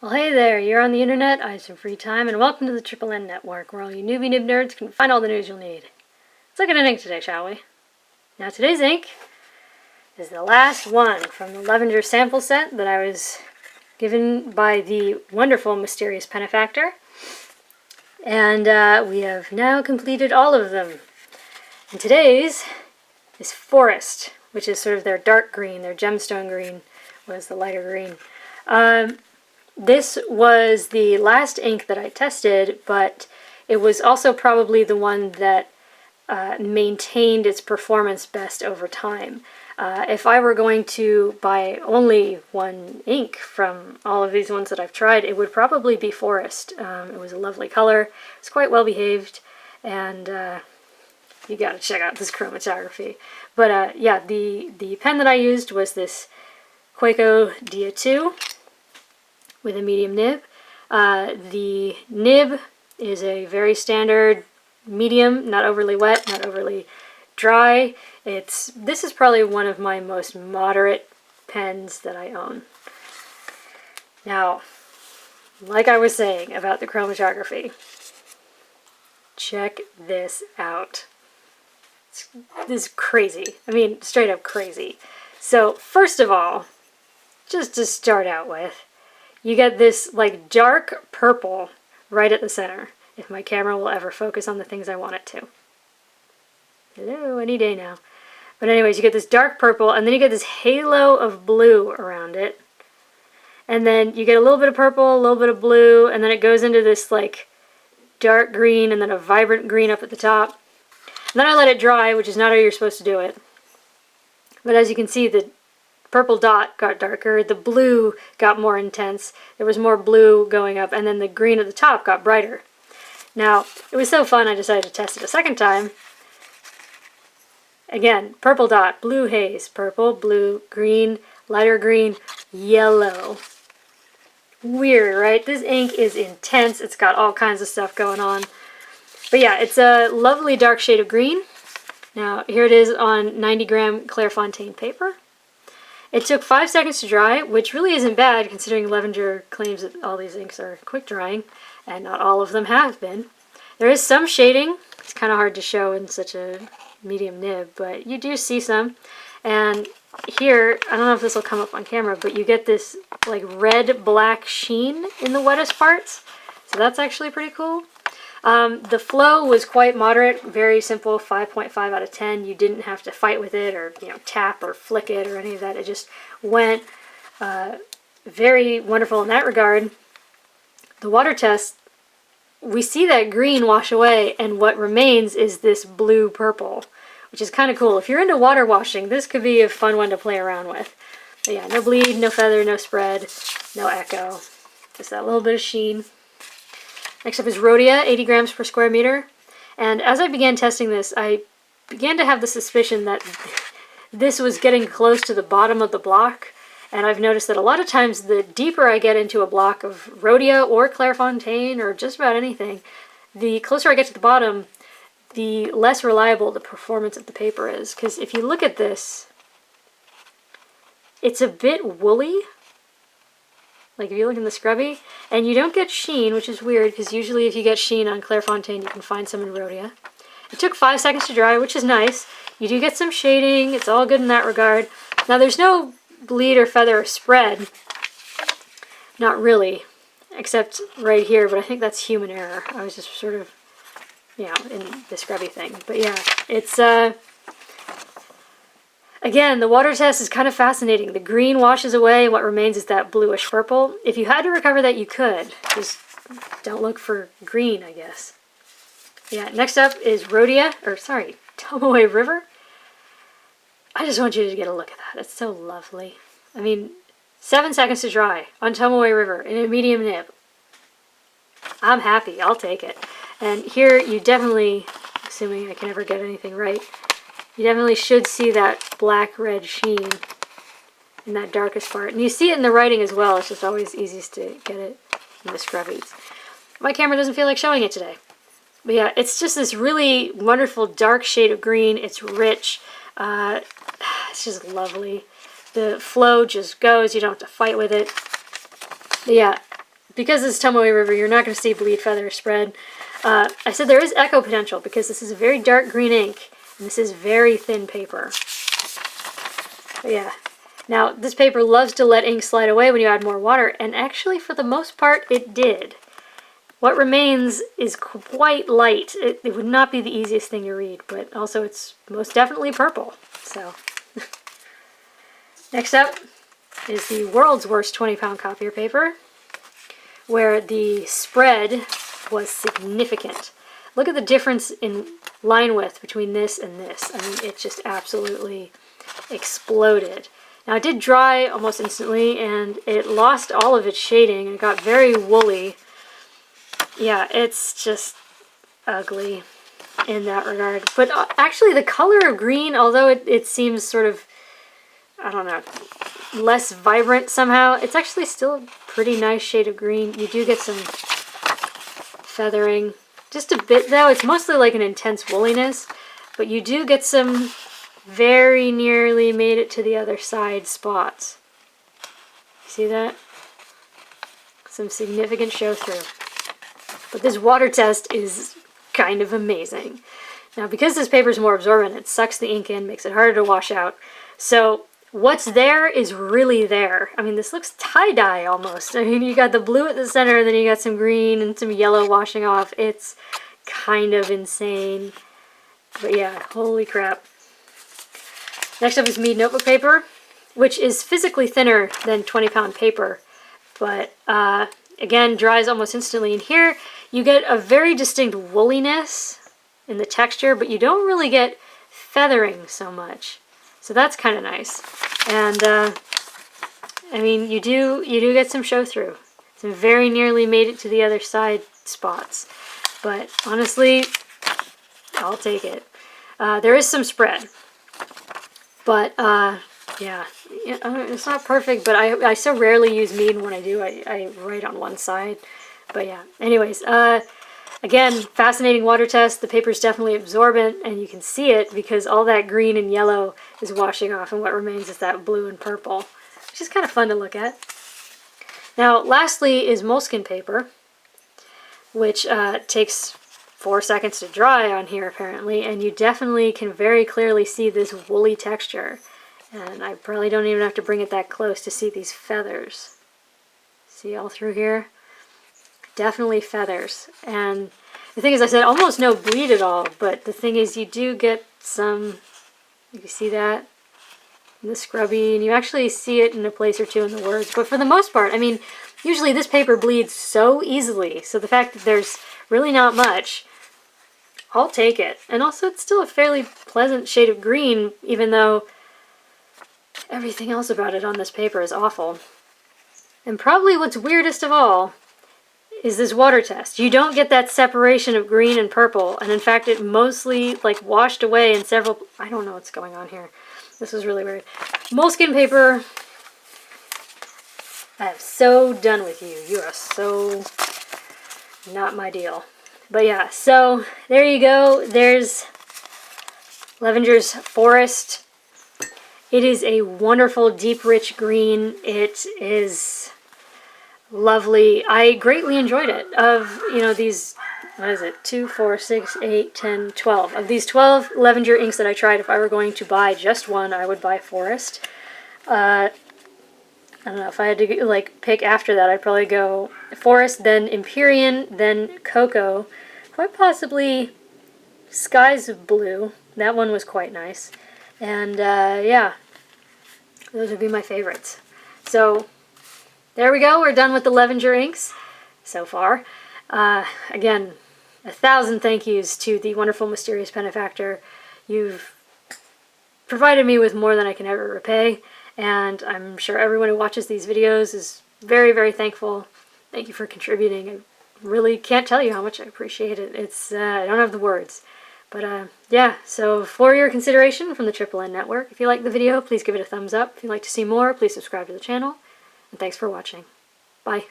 Well, hey there, you're on the internet, I have some free time, and welcome to the Triple N Network, where all you newbie nib nerds can find all the news you'll need. Let's look at an ink today, shall we? Now, today's ink is the last one from the Levenger sample set that I was given by the wonderful, mysterious benefactor. And we have now completed all of them. And today's is Forest, which is sort of their dark green, their gemstone green was the lighter green. This was the last ink that I tested, but it was also probably the one that maintained its performance best over time. If I were going to buy only one ink from all of these ones that I've tried, it would probably be Forest. It was a lovely color, it's quite well behaved, and you gotta check out this chromatography. But yeah, the pen that I used was this Kaweco Dia2 with a medium nib. The nib is a very standard medium, not overly wet, not overly dry. This is probably one of my most moderate pens that I own. Now, like I was saying about the chromatography, check this out. This is crazy. I mean, straight up crazy. So, first of all, just to start out with, you get this like dark purple right at the center, if my camera will ever focus on the things I want it to. Hello, any day now. But anyways, you get this dark purple, and then you get this halo of blue around it. And then you get a little bit of purple, a little bit of blue, and then it goes into this like dark green and then a vibrant green up at the top. And then I let it dry, which is not how you're supposed to do it. But as you can see, the purple dot got darker, the blue got more intense, there was more blue going up, and then the green at the top got brighter. Now, it was so fun I decided to test it a second time. Again, purple dot, blue haze, purple, blue, green, lighter green, yellow. Weird, right? This ink is intense, it's got all kinds of stuff going on. But yeah, it's a lovely dark shade of green. Now, here it is on 90-gram Clairefontaine paper. It took 5 seconds to dry, which really isn't bad considering Levenger claims that all these inks are quick drying, and not all of them have been. There is some shading. It's kind of hard to show in such a medium nib, but you do see some. And here, I don't know if this will come up on camera, but you get this like red-black sheen in the wettest parts. So that's actually pretty cool. The flow was quite moderate, very simple, 5.5 out of 10. You didn't have to fight with it or tap or flick it or any of that. It just went very wonderful in that regard. The water test, we see that green wash away, and what remains is this blue-purple, which is kind of cool. If you're into water washing, this could be a fun one to play around with. But yeah, no bleed, no feather, no spread, no echo. Just that little bit of sheen. Next up is Rhodia, 80 grams per square meter. And as I began testing this, I began to have the suspicion that this was getting close to the bottom of the block. And I've noticed that a lot of times the deeper I get into a block of Rhodia or Clairefontaine or just about anything, the closer I get to the bottom, the less reliable the performance of the paper is. Because if you look at this, it's a bit woolly. Like if you look in the scrubby, and you don't get sheen, which is weird, because usually if you get sheen on Clairefontaine, you can find some in Rhodia. It took 5 seconds to dry, which is nice. You do get some shading, it's all good in that regard. Now there's no bleed or feather or spread. Not really, except right here, but I think that's human error. I was just sort of, in the scrubby thing. But yeah, it's, again, the water test is kind of fascinating. The green washes away, and what remains is that bluish purple. If you had to recover that, you could. Just don't look for green, I guess. Yeah, next up is Tomoe River. I just want you to get a look at that. It's so lovely. I mean, 7 seconds to dry on Tomoe River in a medium nib. I'm happy. I'll take it. And here you definitely, assuming I can ever get anything right, you definitely should see that black-red sheen in that darkest part. And you see it in the writing as well. It's just always easiest to get it in the scrubbies. My camera doesn't feel like showing it today. But yeah, it's just this really wonderful dark shade of green. It's rich. It's just lovely. The flow just goes. You don't have to fight with it. But yeah, because this is Tomoe River, you're not going to see bleed, feather, spread. I said there is echo potential because this is a very dark green ink, and this is very thin paper. But yeah. Now, this paper loves to let ink slide away when you add more water, and actually, for the most part, it did. What remains is quite light. It would not be the easiest thing to read, but also it's most definitely purple. So, next up is the world's worst 20-pound copier paper, where the spread was significant. Look at the difference in line width between this and this. I mean, it just absolutely exploded. Now, it did dry almost instantly, and it lost all of its shading, and it got very woolly. Yeah, it's just ugly in that regard. But actually, the color of green, although it seems sort of, I don't know, less vibrant somehow, it's actually still a pretty nice shade of green. You do get some feathering. Just a bit, though. It's mostly like an intense woolliness, but you do get some very nearly made it to the other side spots. See that? Some significant show through. But this water test is kind of amazing. Now, because this paper is more absorbent, it sucks the ink in, makes it harder to wash out. So what's there is really there. I mean, this looks tie-dye almost. I mean, you got the blue at the center, and then you got some green and some yellow washing off. It's kind of insane. But yeah, holy crap. Next up is Mead Notebook Paper, which is physically thinner than 20-pound paper, but again, dries almost instantly. And here, you get a very distinct woolliness in the texture, but you don't really get feathering so much. So that's kind of nice. And I mean, you do get some show through. Some very nearly made it to the other side spots, but honestly, I'll take it. There is some spread. But, yeah, it's not perfect, but I so rarely use Mead, and when I do, I write on one side. But yeah, anyways, again, fascinating water test. The paper's definitely absorbent, and you can see it because all that green and yellow is washing off, and what remains is that blue and purple, which is kind of fun to look at. Now, lastly is Moleskine paper, which takes 4 seconds to dry on here apparently, and you definitely can very clearly see this woolly texture. And I probably don't even have to bring it that close to see these feathers. See all through here? Definitely feathers. And the thing is, I said almost no bleed at all, but the thing is you do get some, you can see that in the scrubby, and you actually see it in a place or two in the words. But for the most part, I mean, usually this paper bleeds so easily, so the fact that there's really not much, I'll take it. And also, it's still a fairly pleasant shade of green, even though everything else about it on this paper is awful. And probably what's weirdest of all is this water test. You don't get that separation of green and purple, and in fact, it mostly like washed away in several... I don't know what's going on here. This is really weird. Moleskine paper, I am so done with you. You are so not my deal. But yeah, so there you go. There's Levenger's Forest. It is a wonderful, deep, rich green. It is lovely. I greatly enjoyed it. Of, you know, these, what is it, 2, 4, 6, 8, 10, 12. Of these 12 Levenger inks that I tried, if I were going to buy just one, I would buy Forest. I don't know, if I had to like pick after that, I'd probably go Forest, then Empyrean, then Cocoa, quite possibly Skies of Blue. That one was quite nice. And yeah, those would be my favorites. So there we go. We're done with the Levenger inks so far. Again, 1,000 thank yous to the wonderful, mysterious benefactor. You've provided me with more than I can ever repay. And I'm sure everyone who watches these videos is very, very thankful. Thank you for contributing. I really can't tell you how much I appreciate it. It's, I don't have the words. But yeah, so for your consideration from the Triple N Network, if you liked the video, please give it a thumbs up. If you'd like to see more, please subscribe to the channel. And thanks for watching. Bye.